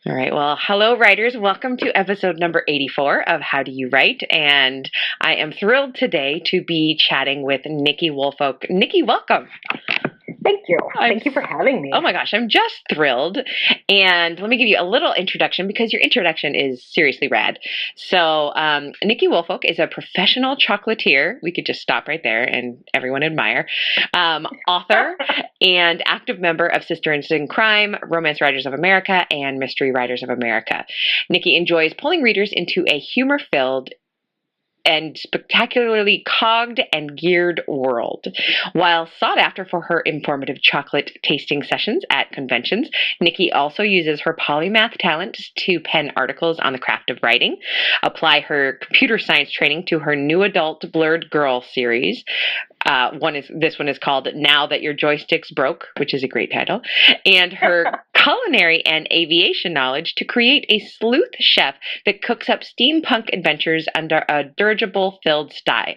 All right. Well, hello, writers. Welcome to episode number 84 of How Do You Write? And I am thrilled today to be chatting with Nikki Woolfolk. Nikki, welcome. Thank you. Thank you for having me. Oh my gosh, I'm just thrilled. And let me give you a little introduction because your introduction is seriously rad. So, Nikki Woolfolk is a professional chocolatier. We could just stop right there and everyone admire. Author and active member of Sisters in Crime, Romance Writers of America, and Mystery Writers of America. Nikki enjoys pulling readers into a humor-filled and spectacularly cogged and geared world. While sought after for her informative chocolate tasting sessions at conventions, Nikki also uses her polymath talents to pen articles on the craft of writing, apply her computer science training to her new Adult Blerd Grrl series. This one is called Now That Your Joystick's Broke, which is a great title, and her culinary and aviation knowledge to create a sleuth chef that cooks up steampunk adventures under a dirigible filled sky.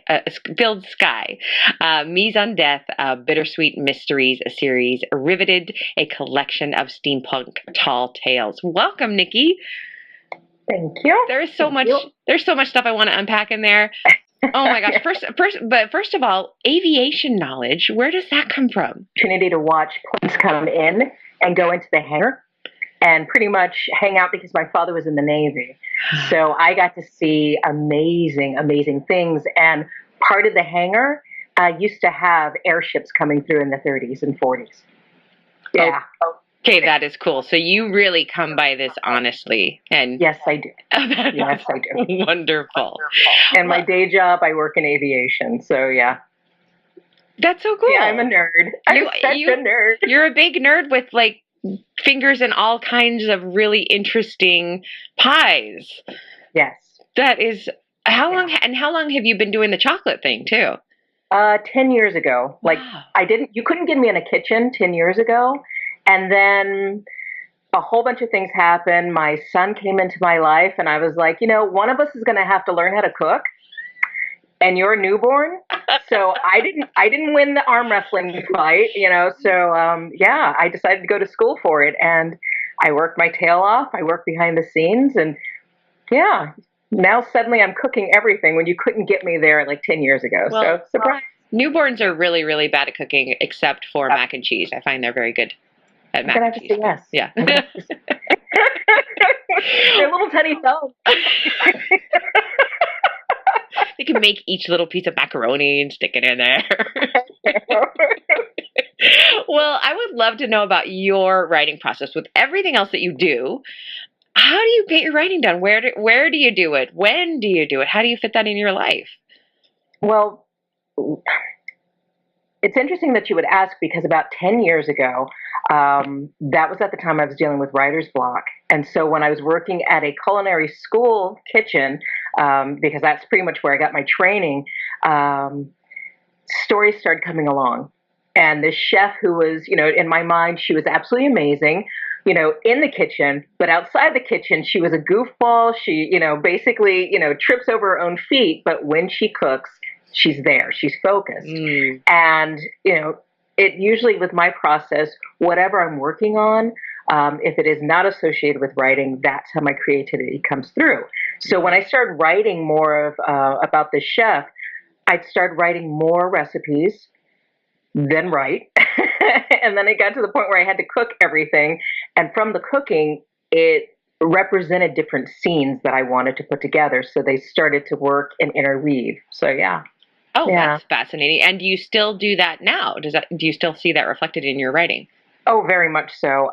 Mise on Death, Bittersweet Mysteries, a series, Riveted, a collection of steampunk Tall-Tales. Welcome, Nikki. Thank you. There's so much stuff I want to unpack in there. Oh my gosh. First of all, aviation knowledge, where does that come from? Opportunity to watch planes come in and go into the hangar and pretty much hang out because my father was in the Navy. So I got to see amazing, amazing things. And part of the hangar used to have airships coming through in the 30s and 40s. Yeah. Okay, that is cool. So you really come by this honestly. And yes, I do. Yes, I do. Wonderful. And my day job, I work in aviation. So yeah. That's so cool. Yeah, I'm a nerd. I'm such a nerd. You're a big nerd with like fingers in all kinds of really interesting pies. Yes. That is how long have you been doing the chocolate thing too? 10 years ago. Like wow. you couldn't get me in a kitchen 10 years ago. And then a whole bunch of things happened. My son came into my life and I was like, one of us is going to have to learn how to cook. And you're a newborn. So I didn't win the arm wrestling fight, So, I decided to go to school for it. And I worked my tail off. I worked behind the scenes. And yeah, now suddenly I'm cooking everything when you couldn't get me there like 10 years ago. Well, so surprise. Newborns are really, really bad at cooking except for mac and cheese. I find they're very good at mac and cheese. Yes. Yeah. They're little tiny thumbs. They can make each little piece of macaroni and stick it in there. Well, I would love to know about your writing process with everything else that you do. How do you get your writing done? Where do you do it? When do you do it? How do you fit that in your life? Well, it's interesting that you would ask because about 10 years ago, that was at the time I was dealing with writer's block. And so when I was working at a culinary school kitchen, because that's pretty much where I got my training, stories started coming along. And this chef who was, in my mind, she was absolutely amazing, in the kitchen, but outside the kitchen, she was a goofball. She, basically, trips over her own feet. But when she cooks, she's there. She's focused. And, it usually with my process, whatever I'm working on, if it is not associated with writing, that's how my creativity comes through. So when I started writing more of about the chef, I'd start writing more recipes, then write. And then it got to the point where I had to cook everything. And from the cooking, it represented different scenes that I wanted to put together. So they started to work and interweave. So yeah. Oh, yeah. That's fascinating. And do you still do that now? Do you still see that reflected in your writing? Oh, very much so.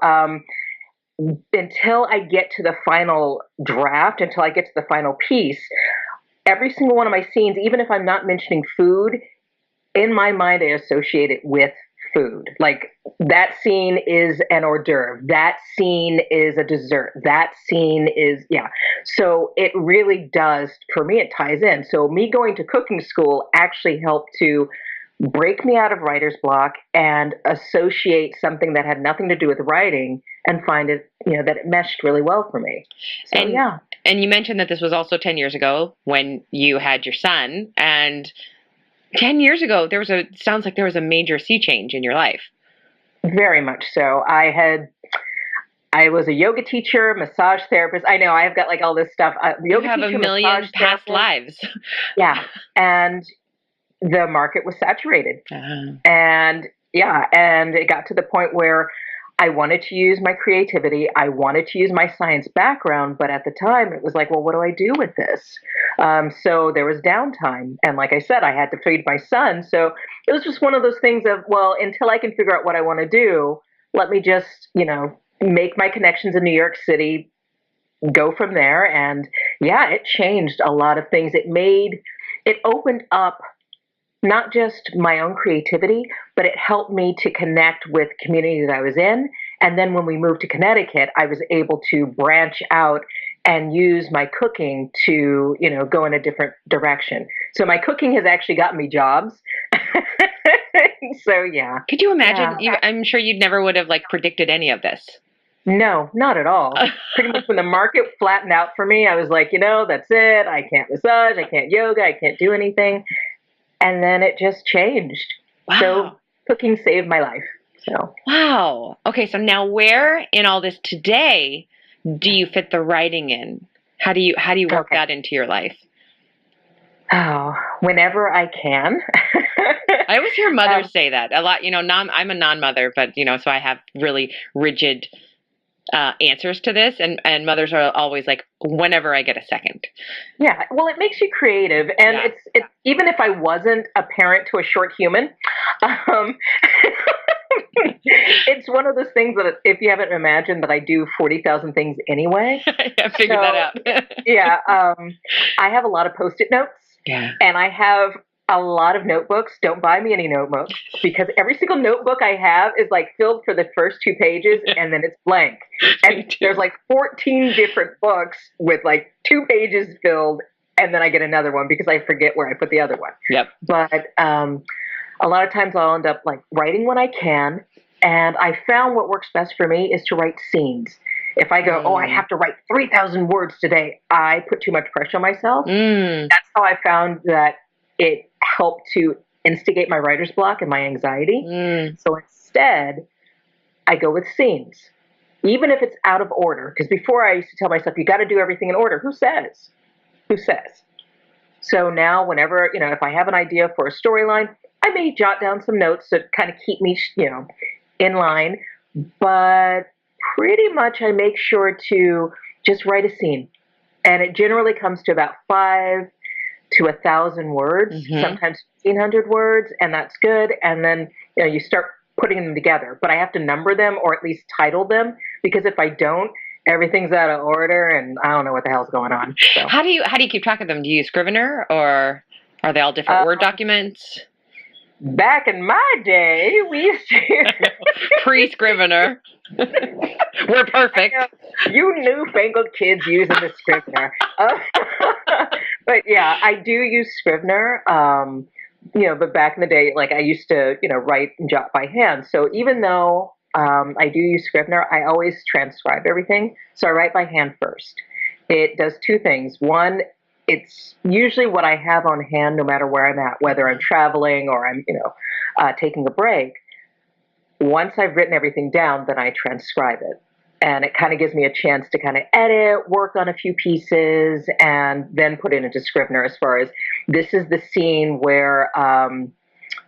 Until I get to the final draft, until I get to the final piece, every single one of my scenes, even if I'm not mentioning food, in my mind, I associate it with food. Like that scene is an hors d'oeuvre. That scene is a dessert. That scene is, yeah. So it really does, for me, it ties in. So me going to cooking school actually helped to break me out of writer's block and associate something that had nothing to do with writing and find it, that it meshed really well for me. So, yeah. And you mentioned that this was also 10 years ago when you had your son, and 10 years ago, sounds like there was a major sea change in your life. Very much so. I was a yoga teacher, massage therapist. I know I've got like all this stuff. You Yoga have a teacher, million massage past therapist. lives. Yeah. And the market was saturated. Uh, And yeah, and it got to the point where I wanted to use my creativity. I wanted to use my science background, but at the time it was like, well, what do I do with this? So there was downtime. And like I said, I had to feed my son. So it was just one of those things of, well, until I can figure out what I want to do, let me just, make my connections in New York City, go from there. And yeah, it changed a lot of things. It opened up not just my own creativity, but it helped me to connect with the community that I was in. And then when we moved to Connecticut, I was able to branch out and use my cooking to, go in a different direction. So my cooking has actually gotten me jobs. So yeah. could you imagine? Yeah. I'm sure you never would have like predicted any of this. No, not at all. Pretty much when the market flattened out for me, I was like, that's it. I can't massage, I can't yoga, I can't do anything. And then it just changed. Wow. So cooking saved my life. So Wow. Okay, so now where in all this today do you fit the writing in? How do you work Okay. that into your life? Oh, whenever I can. I always hear mothers say that a lot. I'm a non-mother, but so I have really rigid answers to this, and mothers are always like, whenever I get a second. Yeah, well, it makes you creative, and Yeah. it's even if I wasn't a parent to a short human, um, it's one of those things that if you haven't imagined that I do 40,000 things anyway. I figured that out. Yeah, I have a lot of Post-it notes. Yeah. And I have a lot of notebooks. Don't buy me any notebooks because every single notebook I have is like filled for the first 2 pages and then it's blank. And there's like 14 different books with like 2 pages filled, and then I get another one because I forget where I put the other one. Yep. But a lot of times I'll end up like writing when I can. And I found what works best for me is to write scenes. If I go, I have to write 3,000 words today, I put too much pressure on myself. That's how I found that it helped to instigate my writer's block and my anxiety. So instead, I go with scenes, even if it's out of order. Because before I used to tell myself, you got to do everything in order. Who says? Who says? So now whenever, if I have an idea for a storyline, I may jot down some notes to kind of keep me, in line. But pretty much I make sure to just write a scene. And it generally comes to about 5 to 1,000 words, sometimes 1,500 words, and that's good. And then, you start putting them together. But I have to number them or at least title them, because if I don't, everything's out of order and I don't know what the hell's going on. So. How do you keep track of them? Do you use Scrivener, or are they all different Word documents? Back in my day, we used to pre-Scrivener. We're perfect. You newfangled kids using the Scrivener. But yeah, I do use Scrivener. But back in the day, like I used to, write and jot by hand. So even though I do use Scrivener, I always transcribe everything. So I write by hand first. It does 2 things. One, it's usually what I have on hand no matter where I'm at, whether I'm traveling or I'm, taking a break. Once I've written everything down, then I transcribe it. And it kind of gives me a chance to kind of edit, work on a few pieces, and then put it into Scrivener as far as this is the scene where,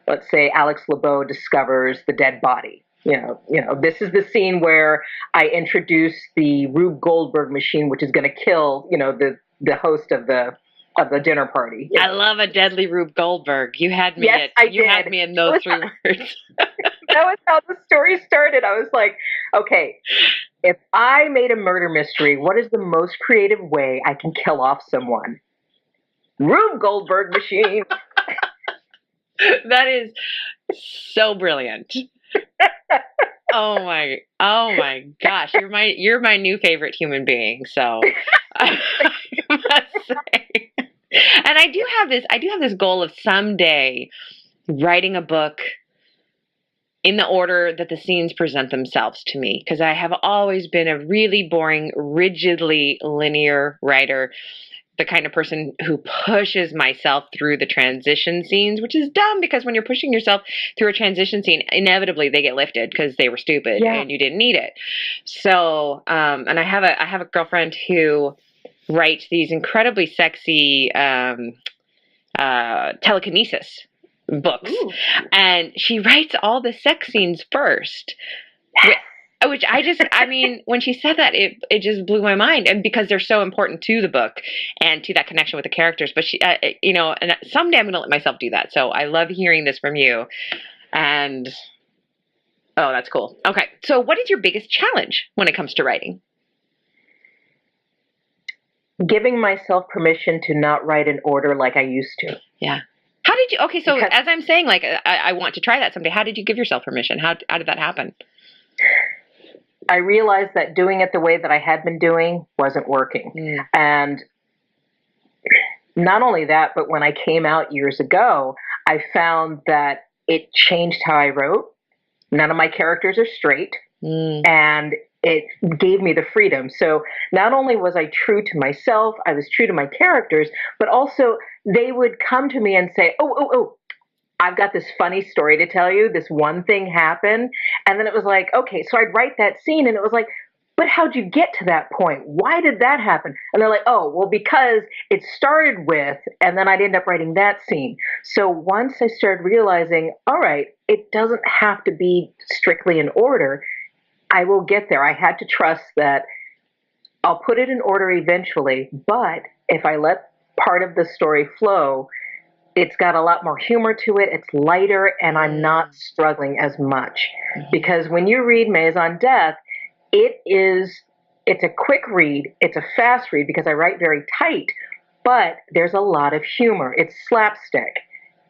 let's say, Alex LeBeau discovers the dead body. This is the scene where I introduce the Rube Goldberg machine, which is going to kill, the host of the dinner party. I love a deadly Rube Goldberg. You had me. Yes, you had me in those 3 words. That was how the story started. I was like, okay, if I made a murder mystery, what is the most creative way I can kill off someone? Rube Goldberg machine. That is so brilliant. Oh my gosh, you're my new favorite human being. So I must say. And I do have this goal of someday writing a book in the order that the scenes present themselves to me, because I have always been a really boring, rigidly linear writer. the kind of person who pushes myself through the transition scenes, which is dumb because when you're pushing yourself through a transition scene, inevitably they get lifted because they were stupid and you didn't need it. So, and I have a girlfriend who writes these incredibly sexy telekinesis books. Ooh. And she writes all the sex scenes first. Which I mean, when she said that, it just blew my mind, and because they're so important to the book and to that connection with the characters. But she, and someday I'm going to let myself do that. So I love hearing this from you, and oh, that's cool. Okay, so what is your biggest challenge when it comes to writing? Giving myself permission to not write in order like I used to. Yeah. How did you? Okay, so because, as I'm saying, like I want to try that someday. How did you give yourself permission? How did that happen? I realized that doing it the way that I had been doing wasn't working. And not only that, but when I came out years ago, I found that it changed how I wrote. None of my characters are straight. And it gave me the freedom. So not only was I true to myself, I was true to my characters, but also they would come to me and say, oh, I've got this funny story to tell you. This one thing happened. And then it was like, okay, so I'd write that scene and it was like, but how'd you get to that point? Why did that happen? And they're like, oh, well, because it started with, and then I'd end up writing that scene. So once I started realizing, all right, it doesn't have to be strictly in order, I will get there. I had to trust that I'll put it in order eventually, but if I let part of the story flow, it's got a lot more humor to it. It's lighter, and I'm not struggling as much. Because when you read Mise on Death, it's a quick read. It's a fast read because I write very tight, but there's a lot of humor. It's slapstick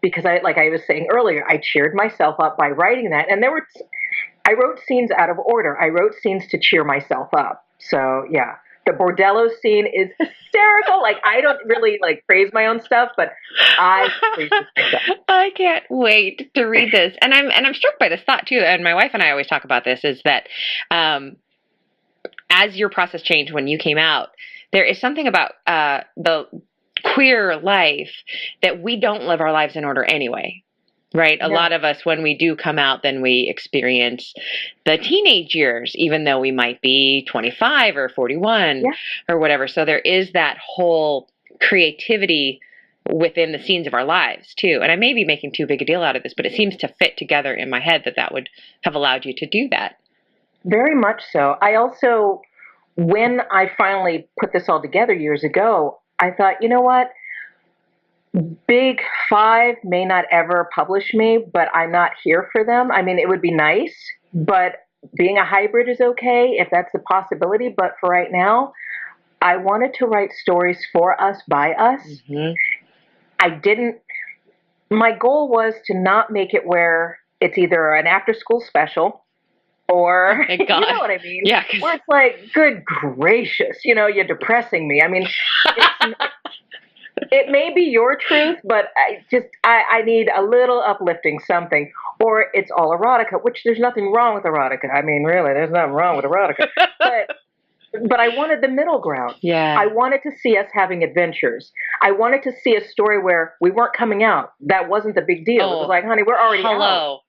because like I was saying earlier, I cheered myself up by writing that. And I wrote scenes out of order. I wrote scenes to cheer myself up. So yeah. The bordello scene is hysterical. Like, I don't really praise my own stuff, but I praise myself. I can't wait to read this. And I'm struck by this thought too. And my wife and I always talk about this, is that as your process changed when you came out, there is something about the queer life that we don't live our lives in order anyway. Right. A lot of us, when we do come out, then we experience the teenage years, even though we might be 25 or 41 or whatever. So there is that whole creativity within the scenes of our lives, too. And I may be making too big a deal out of this, but it seems to fit together in my head that would have allowed you to do that. Very much so. I also, when I finally put this all together years ago, I thought, you know what? Big Five may not ever publish me, but I'm not here for them. I mean, it would be nice, but being a hybrid is okay if that's a possibility. But for right now, I wanted to write stories for us, by us. My goal was to not make it where it's either an after-school special or, you know what I mean? Yeah. Where it's like, good gracious, you're depressing me. I mean, it may be your truth, but I need a little uplifting something. Or it's all erotica, which there's nothing wrong with erotica. I mean, really, there's nothing wrong with erotica. But I wanted the middle ground. Yeah. I wanted to see us having adventures. I wanted to see a story where we weren't coming out. That wasn't the big deal. It was like, honey, we're already out.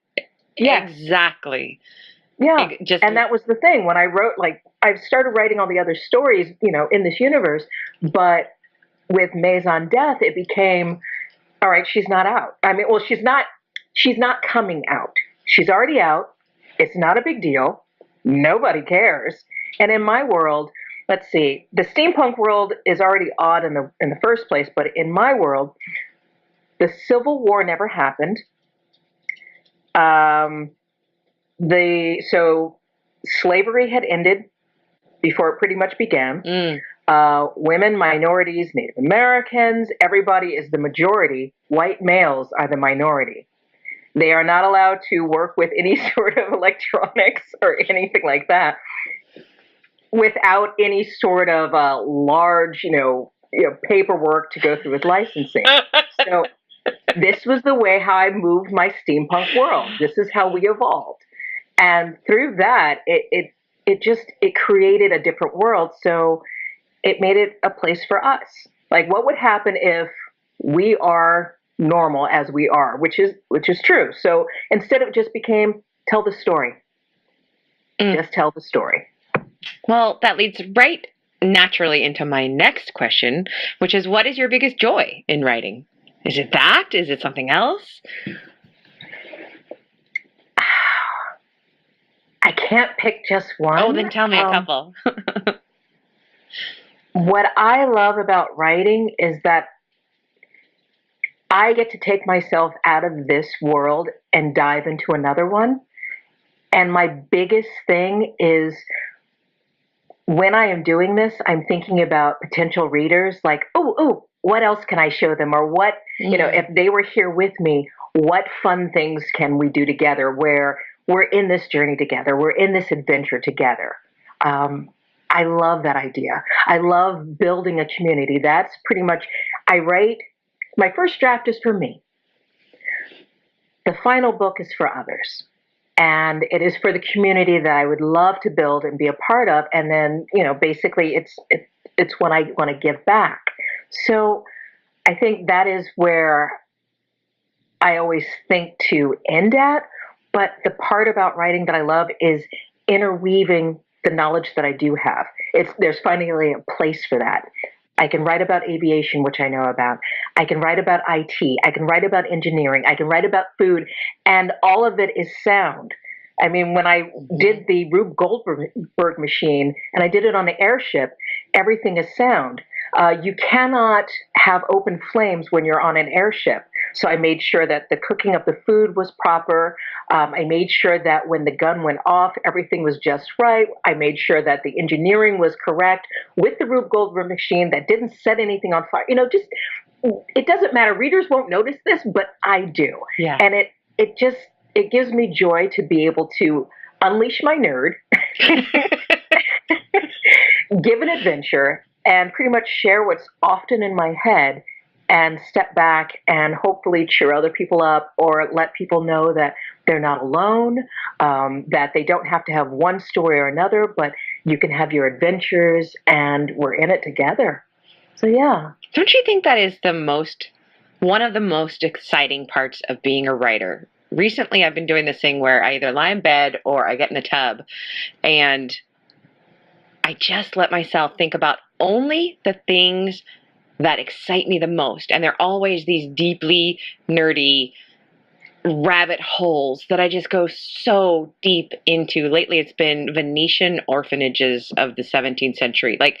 Yeah. Exactly. Yeah. And that was the thing. When I wrote, I started writing all the other stories, in this universe, but with Mise on Death, it became, all right, she's not out. I mean, well, she's not coming out. She's already out. It's not a big deal. Nobody cares. And in my world, let's see, the steampunk world is already odd in the first place, but in my world, the Civil War never happened. So slavery had ended before it pretty much began. Women, minorities, Native Americans, everybody is the majority. White males are the minority. They are not allowed to work with any sort of electronics or anything like that without any sort of large, paperwork to go through with licensing. So this was the way how I moved my steampunk world. This is how we evolved. And through that, it created a different world. So it made it a place for us. Like, what would happen if we are normal as we are, which is true. So instead it just became tell the story. Just tell the story. Well, that leads right naturally into my next question, which is what is your biggest joy in writing? Is it that? Is it something else? I can't pick just one. Oh, then tell me a couple. What I love about writing is that I get to take myself out of this world and dive into another one. And my biggest thing is when I am doing this, I'm thinking about potential readers like, oh, what else can I show them? Or what, if they were here with me, what fun things can we do together where we're in this journey together? We're in this adventure together. I love that idea. I love building a community. That's pretty much, I write, my first draft is for me. The final book is for others. And it is for the community that I would love to build and be a part of. And then, basically it's when I want to give back. So I think that is where I always think to end at. But the part about writing that I love is interweaving the knowledge that I do have. There's finally a place for that. I can write about aviation, which I know about. I can write about IT. I can write about engineering. I can write about food. And all of it is sound. I mean, when I did the Rube Goldberg machine and I did it on the airship, everything is sound. You cannot have open flames when you're on an airship. So I made sure that the cooking of the food was proper. I made sure that when the gun went off, everything was just right. I made sure that the engineering was correct with the Rube Goldberg machine that didn't set anything on fire. It doesn't matter. Readers won't notice this, but I do. Yeah. And it gives me joy to be able to unleash my nerd, give an adventure, and pretty much share what's often in my head and step back and hopefully cheer other people up or let people know that they're not alone, that they don't have to have one story or another, but you can have your adventures and we're in it together. So, yeah. Don't you think that is one of the most exciting parts of being a writer? Recently, I've been doing this thing where I either lie in bed or I get in the tub and I just let myself think about only the things that excite me the most. And they're always these deeply nerdy rabbit holes that I just go so deep into. Lately, it's been Venetian orphanages of the 17th century. Like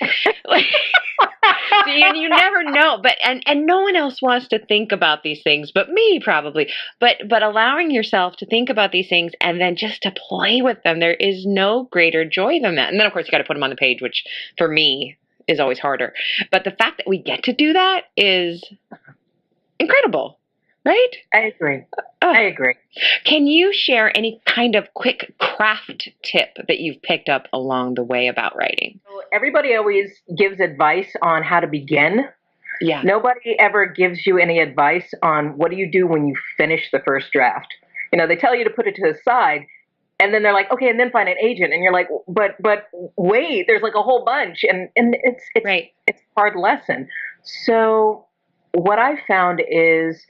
you never know, but and no one else wants to think about these things but me probably. But allowing yourself to think about these things and then just to play with them, there is no greater joy than that. And then of course you got to put them on the page, which for me is always harder. But the fact that we get to do that is incredible. Right? I agree. Can you share any kind of quick craft tip that you've picked up along the way about writing? So everybody always gives advice on how to begin. Yeah. Nobody ever gives you any advice on what do you do when you finish the first draft. They tell you to put it to the side, and then they're like, okay, and then find an agent, and you're like, but wait, there's like a whole bunch, and it's right. It's a hard lesson. So what I found is,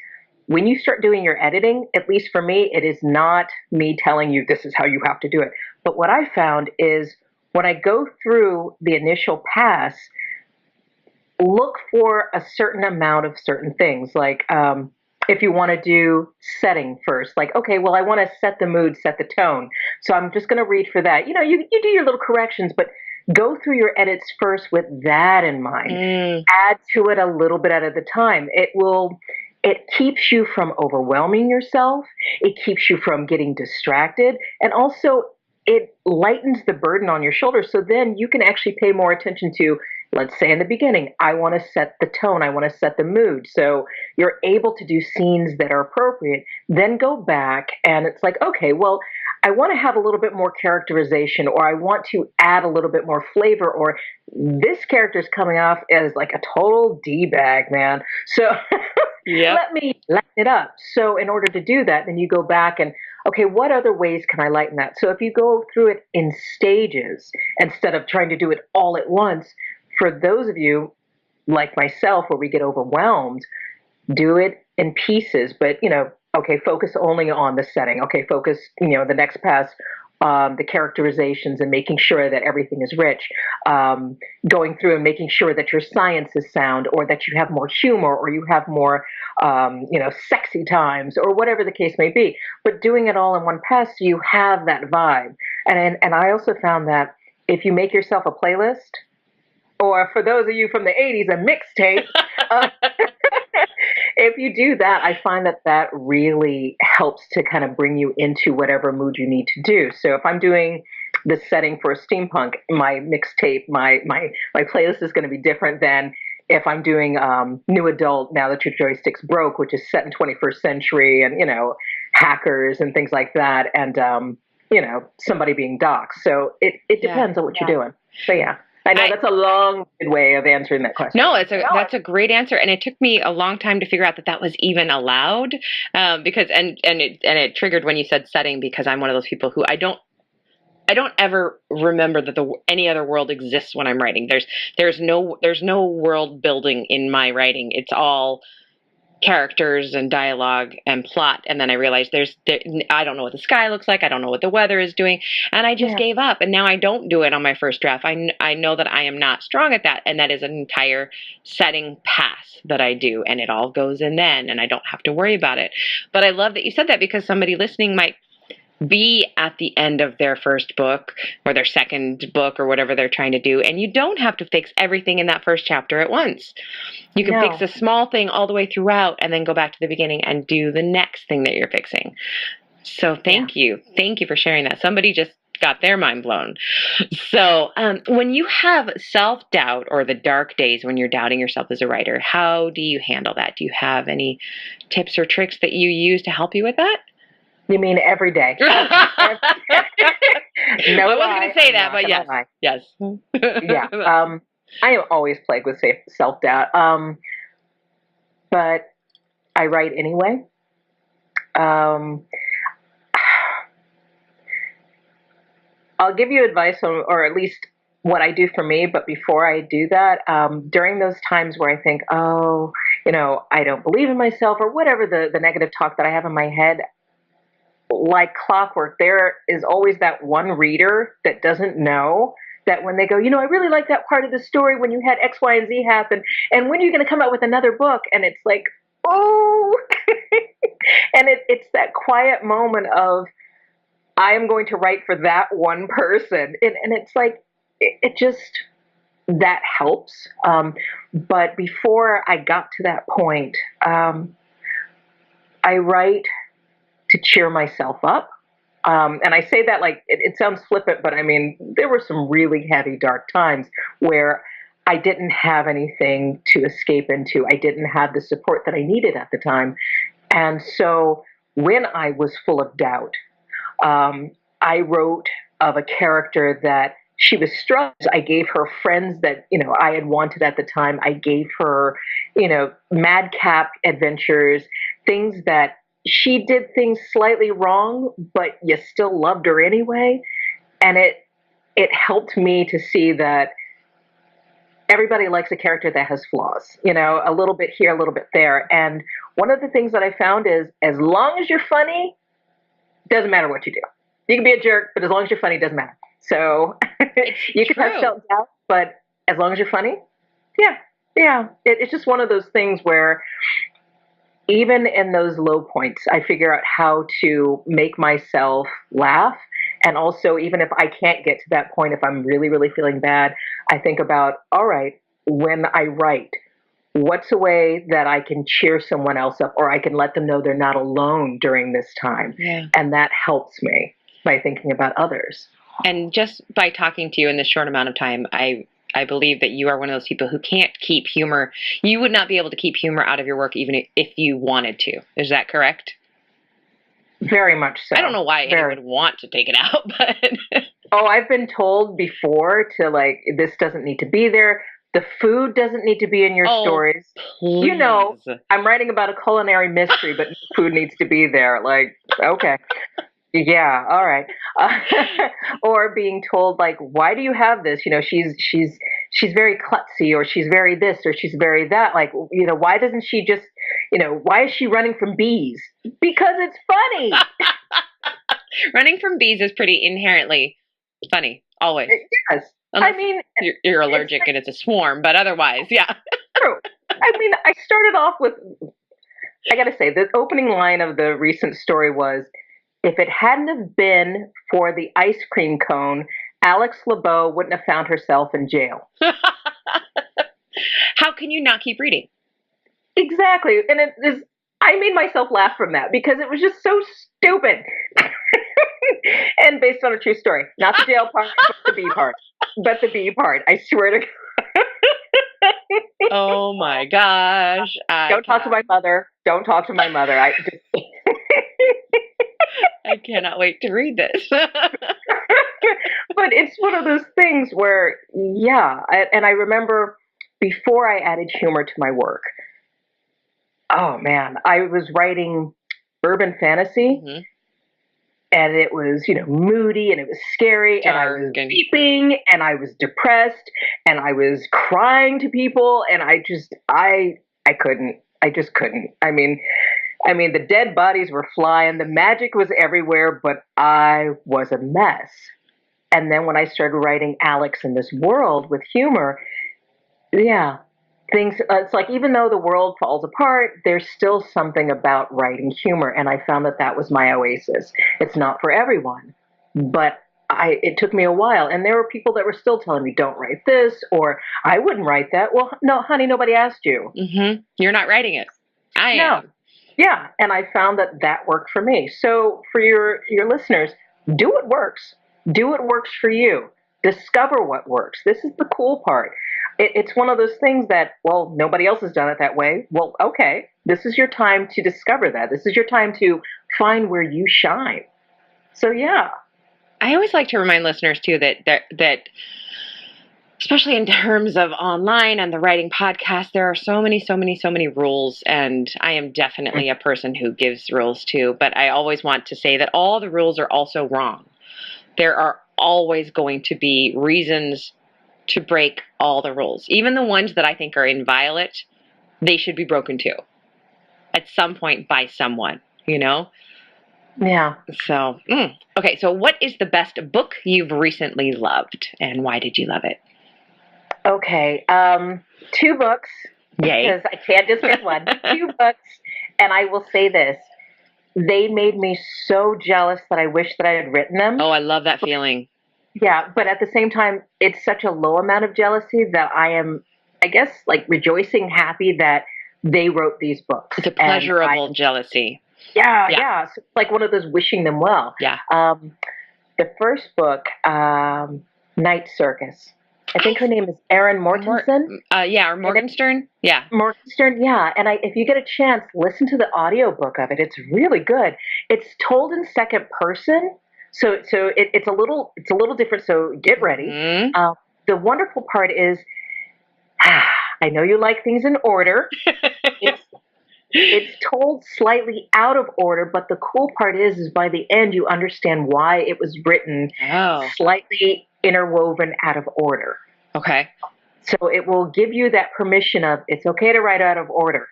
when you start doing your editing, at least for me, it is not me telling you this is how you have to do it. But what I found is when I go through the initial pass, look for a certain amount of certain things. Like if you want to do setting first, like, okay, well, I want to set the mood, set the tone. So I'm just going to read for that. You do your little corrections, but go through your edits first with that in mind. Add to it a little bit at a time. It keeps you from overwhelming yourself. It keeps you from getting distracted. And also, it lightens the burden on your shoulders. So then you can actually pay more attention to, let's say in the beginning, I want to set the tone. I want to set the mood. So you're able to do scenes that are appropriate. Then go back and it's like, okay, well, I want to have a little bit more characterization, or I want to add a little bit more flavor, or this character's coming off as like a total D-bag, man. So let me lighten it up. So in order to do that, then you go back and, okay, what other ways can I lighten that? So if you go through it in stages instead of trying to do it all at once, for those of you, like myself, where we get overwhelmed, do it in pieces, but okay, focus only on the setting. Okay, focus, the next pass, the characterizations and making sure that everything is rich. Going through and making sure that your science is sound, or that you have more humor, or you have more, sexy times, or whatever the case may be. But doing it all in one pass, so you have that vibe. And I also found that if you make yourself a playlist, or for those of you from the 80s, a mixtape. If you do that, I find that that really helps to kind of bring you into whatever mood you need to do. So if I'm doing the setting for a steampunk, my mixtape, my playlist is going to be different than if I'm doing new adult, now that your joystick's broke, which is set in 21st century and, hackers and things like that, and, somebody being doxxed. So it depends on what you're doing. So yeah. I know that's a long way of answering that question. No, that's a great answer, and it took me a long time to figure out that was even allowed. Because it triggered when you said setting, because I'm one of those people who I don't ever remember that any other world exists when I'm writing. There's no world building in my writing. It's all characters and dialogue and plot, and then I realized I don't know what the sky looks like, I don't know what the weather is doing, and I just gave up. And now I don't do it on my first draft. I know that I am not strong at that, and that is an entire setting pass that I do, and it all goes in then, and I don't have to worry about it. But I love that you said that, because somebody listening might be at the end of their first book or their second book or whatever they're trying to do, and you don't have to fix everything in that first chapter at once. You can fix a small thing all the way throughout and then go back to the beginning and do the next thing that you're fixing. So thank you for sharing that. Somebody just got their mind blown. So when you have self-doubt, or the dark days when you're doubting yourself as a writer, how do you handle that? Do you have any tips or tricks that you use to help you with that? You mean every day? No, I wasn't going to say that, but yes. Yes. Yeah. I am always plagued with self-doubt. But I write anyway. I'll give you advice on, or at least what I do for me. But before I do that, during those times where I think, I don't believe in myself, or whatever the negative talk that I have in my head, like clockwork, there is always that one reader that doesn't know that when they go, I really like that part of the story when you had X, Y, and Z happen, and when are you going to come out with another book? And it's like, oh, and it's that quiet moment of, I am going to write for that one person. And it's like, it just, that helps. But before I got to that point, I write to cheer myself up. And I say that like, it sounds flippant, but I mean, there were some really heavy, dark times where I didn't have anything to escape into. I didn't have the support that I needed at the time. And so when I was full of doubt, I wrote of a character that she was struggling. I gave her friends that, I had wanted at the time. I gave her, madcap adventures, things that she did things slightly wrong, but you still loved her anyway. And it helped me to see that everybody likes a character that has flaws, a little bit here, a little bit there. And one of the things that I found is, as long as you're funny, doesn't matter what you do. You can be a jerk, but as long as you're funny, it doesn't matter. So you can have self-doubt, but as long as you're funny, yeah. It's just one of those things where even in those low points, I figure out how to make myself laugh. And also, even if I can't get to that point, if I'm really, really feeling bad, I think about, all right, when I write, what's a way that I can cheer someone else up, or I can let them know they're not alone during this time? Yeah. And that helps me by thinking about others. And just by talking to you in this short amount of time, I believe that you are one of those people who can't keep humor. You would not be able to keep humor out of your work even if you wanted to. Is that correct? Very much so. I don't know why anyone would want to take it out, but... Oh, I've been told before to, like, this doesn't need to be there. The food doesn't need to be in your stories. Please. I'm writing about a culinary mystery, but food needs to be there. Like, okay. Yeah, all right. Or being told, like, why do you have this? She's she's very klutzy, or she's very this, or she's very that. Like, why doesn't she just, why is she running from bees? Because it's funny. Running from bees is pretty inherently funny, always. Yes. Unless you're allergic and it's a swarm, but otherwise, yeah. True. I started off with, I gotta say, the opening line of the recent story was, if it hadn't have been for the ice cream cone, Alex LeBeau wouldn't have found herself in jail. How can you not keep reading? Exactly. And I made myself laugh from that because it was just so stupid. And based on a true story. Not the jail part, but the bee part. But the bee part, I swear to God. Oh my gosh. Don't talk to my mother. Don't talk to my mother. I cannot wait to read this. But it's one of those things where, and I remember before I added humor to my work, oh man, I was writing urban fantasy. Mm-hmm. And it was, moody, and it was scary, and I was weeping, and I was depressed, and I was crying to people, and I just couldn't. I mean, the dead bodies were flying, the magic was everywhere, but I was a mess. And then when I started writing Alex in this world with humor, things, it's like, even though the world falls apart, there's still something about writing humor. And I found that was my oasis. It's not for everyone, but it took me a while. And there were people that were still telling me, don't write this, or I wouldn't write that. Well, no, honey, nobody asked you. Mm-hmm. You're not writing it. I am. Yeah. And I found that worked for me. So for your listeners, do what works. Do what works for you. Discover what works. This is the cool part. It's one of those things that, well, nobody else has done it that way. Well, okay, this is your time to discover that. This is your time to find where you shine. So, yeah. I always like to remind listeners, too, that especially in terms of online and the writing podcast, there are so many rules. And I am definitely a person who gives rules, too. But I always want to say that all the rules are also wrong. There are always going to be reasons to break all the rules. Even the ones that I think are inviolate, they should be broken too. At some point by someone, Yeah. So, okay. So what is the best book you've recently loved, and why did you love it? Okay. 2 books. Yay. Because I can't just pick one. 2 books. And I will say this. They made me so jealous that I wish that I had written them. Oh, I love that feeling. Yeah, but at the same time, it's such a low amount of jealousy that I am, I guess, like rejoicing, happy that they wrote these books. It's a pleasurable jealousy. Yeah. So it's like one of those wishing them well. Yeah. The first book, Night Circus. I think her name is Erin Mortensen. Or Morgenstern. Yeah. Morgenstern, yeah. And if you get a chance, listen to the audiobook of it. It's really good. It's told in second person. So it's a little different. So get ready. Mm-hmm. The wonderful part is, I know you like things in order. It's told slightly out of order, but the cool part is by the end you understand why it was written slightly interwoven out of order. Okay. So it will give you that permission of it's okay to write out of order.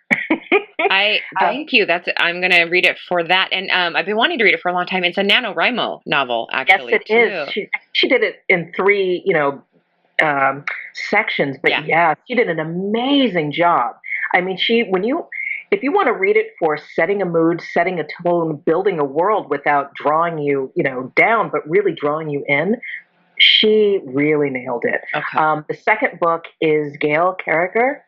I thank you. I'm going to read it for that. And I've been wanting to read it for a long time. It's a NaNoWriMo novel, actually. Yes, it is. She did it in 3, sections. But she did an amazing job. I mean, if you want to read it for setting a mood, setting a tone, building a world without drawing you, down, but really drawing you in, she really nailed it. Okay. The second book is Gail Carriger.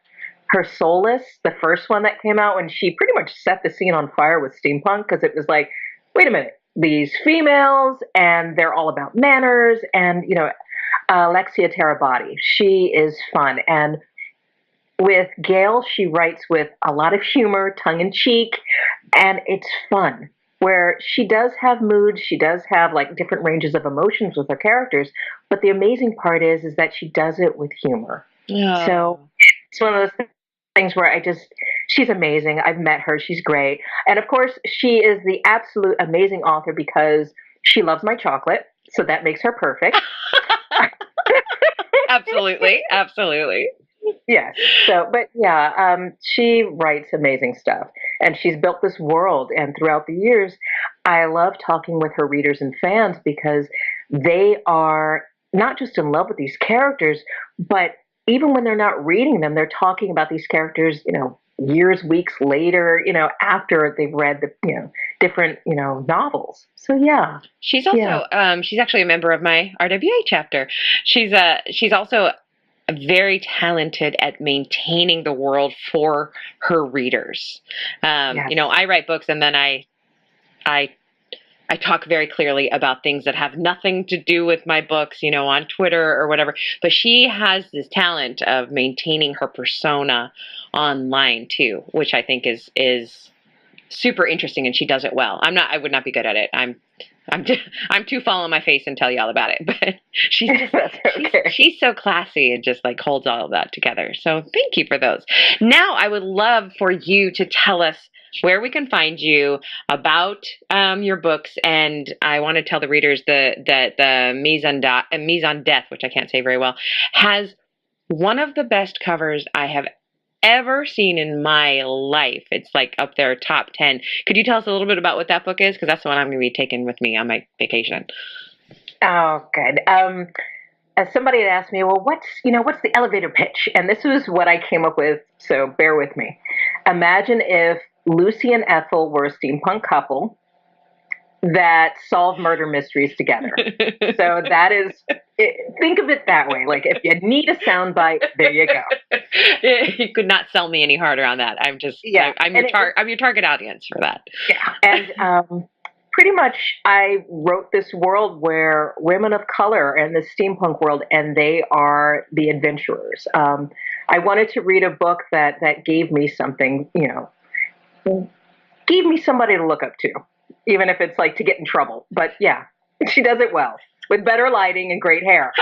Her Soulless, the first one that came out when she pretty much set the scene on fire with steampunk, because it was like, wait a minute, these females, and they're all about manners, and, Alexia Terabati, she is fun. And with Gail, she writes with a lot of humor, tongue-in-cheek, and it's fun, where she does have moods, she does have, like, different ranges of emotions with her characters, but the amazing part is that she does it with humor. Yeah. So it's one of those things where she's amazing. I've met her. She's great. And of course, she is the absolute amazing author because she loves my chocolate. So that makes her perfect. Absolutely. Absolutely. Yes. So, but yeah, she writes amazing stuff, and she's built this world. And throughout the years, I love talking with her readers and fans because they are not just in love with these characters, but even when they're not reading them, they're talking about these characters, years, weeks later, after they've read the, different, novels. So yeah, She's yeah, also she's actually a member of my RWA chapter. She's also very talented at maintaining the world for her readers. yes. I write books and then I I talk very clearly about things that have nothing to do with my books, on Twitter or whatever. But she has this talent of maintaining her persona online too, which I think is super interesting, and she does it well. I would not be good at it. I'm too fall on my face and tell you all about it. But she's just That's okay. she's so classy and just like holds all of that together. So thank you for those. Now I would love for you to tell us where we can find you, about your books, and I want to tell the readers that the Mise on Death, which I can't say very well, has one of the best covers I have ever seen in my life. It's like up there, top 10. Could you tell us a little bit about what that book is? Because that's the one I'm going to be taking with me on my vacation. Oh, good. As somebody had asked me, well, what's the elevator pitch? And this was what I came up with, so bear with me. Imagine if Lucy and Ethel were a steampunk couple that solve murder mysteries together. So that is, think of it that way. Like if you need a soundbite, there you go. You could not sell me any harder on that. I'm your target audience for that. Yeah, and pretty much I wrote this world where women of color and the steampunk world, and they are the adventurers. I wanted to read a book that gave me something, gave me somebody to look up to, even if it's like to get in trouble. But yeah, she does it well with better lighting and great hair.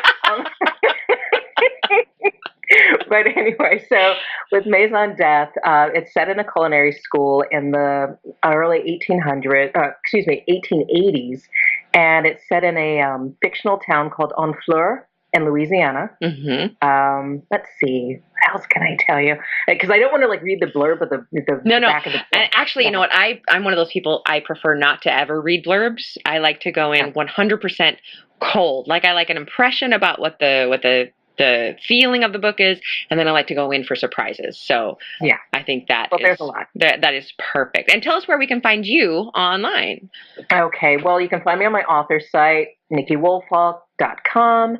But anyway, so with Mise on Death, it's set in a culinary school in the early 1880s, and it's set in a fictional town called Honfleur in Louisiana. Mm-hmm. Let's see, what else can I tell you? Because I don't want to like read the blurb of the back of the book. And actually, you know what? I'm one of those people. I prefer not to ever read blurbs. I like to go in 100% cold. Like I like an impression about what the feeling of the book is, and then I like to go in for surprises. So yeah, I think that there's a lot. That is perfect. And tell us where we can find you online. Okay, well, you can find me on my author site, NikkiWoolfolk.com.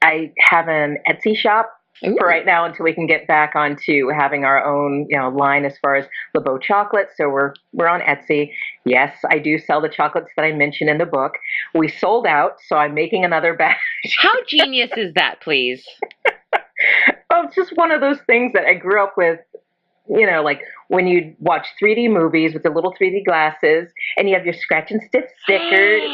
I have an Etsy shop. Ooh. For right now, until we can get back onto having our own, line as far as LeBeau chocolate. So we're on Etsy. Yes, I do sell the chocolates that I mentioned in the book. We sold out, so I'm making another batch. How genius is that, please? Well, it's just one of those things that I grew up with. Like when you watch 3D movies with the little 3D glasses, and you have your scratch and sniff stickers.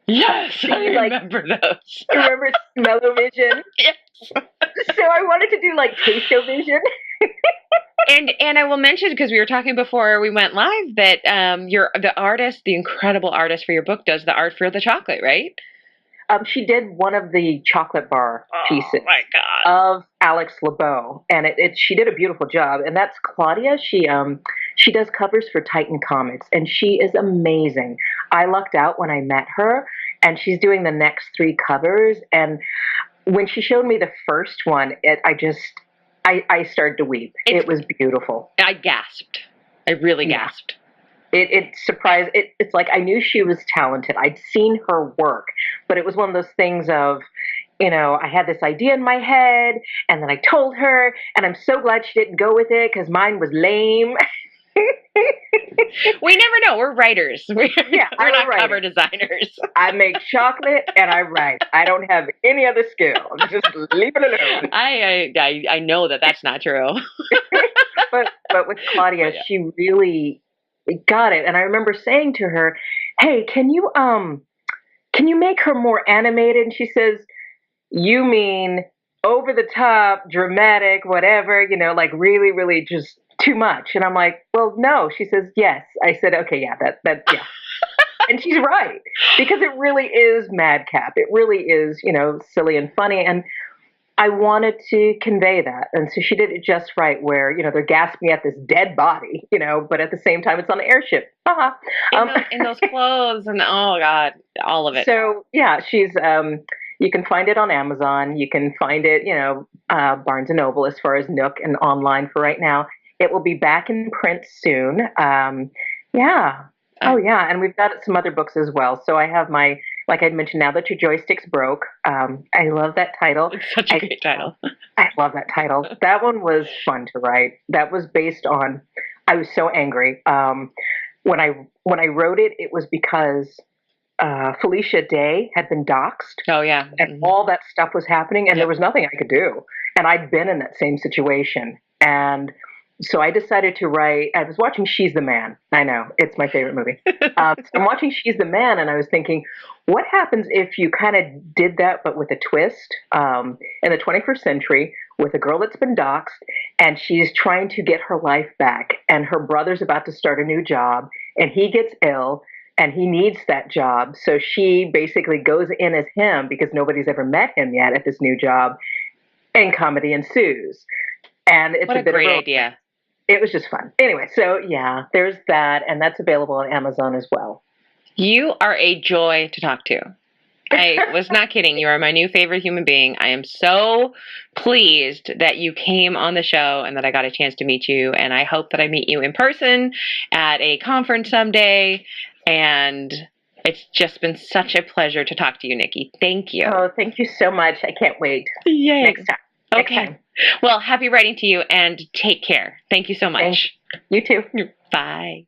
Yes, I remember those. You remember Smell-O-Vision? Yes. So I wanted to do like Taste-O-Vision. And I will mention, because we were talking before we went live, that the incredible artist for your book, does the art for the chocolate, right? She did one of the chocolate bar pieces my God. of Alex LeBeau, and she did a beautiful job. And that's Claudia. She does covers for Titan Comics, and she is amazing. I lucked out when I met her, and she's doing the next 3 covers. And when she showed me the first one, I started to weep. It was beautiful. I gasped. I really gasped. It surprised. It's like I knew she was talented. I'd seen her work, but it was one of those things of, I had this idea in my head, and then I told her, and I'm so glad she didn't go with it because mine was lame. We never know. We're writers. We're not cover designers. I make chocolate and I write. I don't have any other skill. Just leave it alone. I know that that's not true. but with Claudia, she really got it. And I remember saying to her, "Hey, can you make her more animated?" And she says, "You mean over the top, dramatic, whatever, like really, really just too much?" And I'm like, "Well, no." She says, "Yes." I said, "Okay, yeah, that yeah." And she's right, because it really is madcap. It really is, silly and funny. And I wanted to convey that. And so she did it just right, where, they're gasping at this dead body, but at the same time it's on the airship. In those clothes and oh God, all of it. So yeah, she's, you can find it on Amazon. You can find it, Barnes and Noble as far as Nook, and online for right now. It will be back in print soon. Yeah. Oh yeah. And we've got some other books as well. So I have like I mentioned, Now That Your Joystick's Broke. I love that title. It's such a great title. I love that title. That one was fun to write. That was based on, I was so angry. When I wrote it, it was because Felicia Day had been doxxed. Oh yeah. And all that stuff was happening, and there was nothing I could do. And I'd been in that same situation. And so I decided to write. I was watching She's the Man. I know, it's my favorite movie. So I'm watching She's the Man, and I was thinking, what happens if you kind of did that, but with a twist, in the 21st century, with a girl that's been doxxed, and she's trying to get her life back, and her brother's about to start a new job, and he gets ill, and he needs that job. So she basically goes in as him, because nobody's ever met him yet at this new job, and comedy ensues. And it's what a great idea. It was just fun. Anyway, so yeah, there's that, and that's available on Amazon as well. You are a joy to talk to. I was not kidding. You are my new favorite human being. I am so pleased that you came on the show and that I got a chance to meet you. And I hope that I meet you in person at a conference someday. And it's just been such a pleasure to talk to you, Nikki. Thank you. Oh, thank you so much. I can't wait. Yay. Next time. Okay. Well, happy writing to you, and take care. Thank you so much. Thanks. You too. Bye.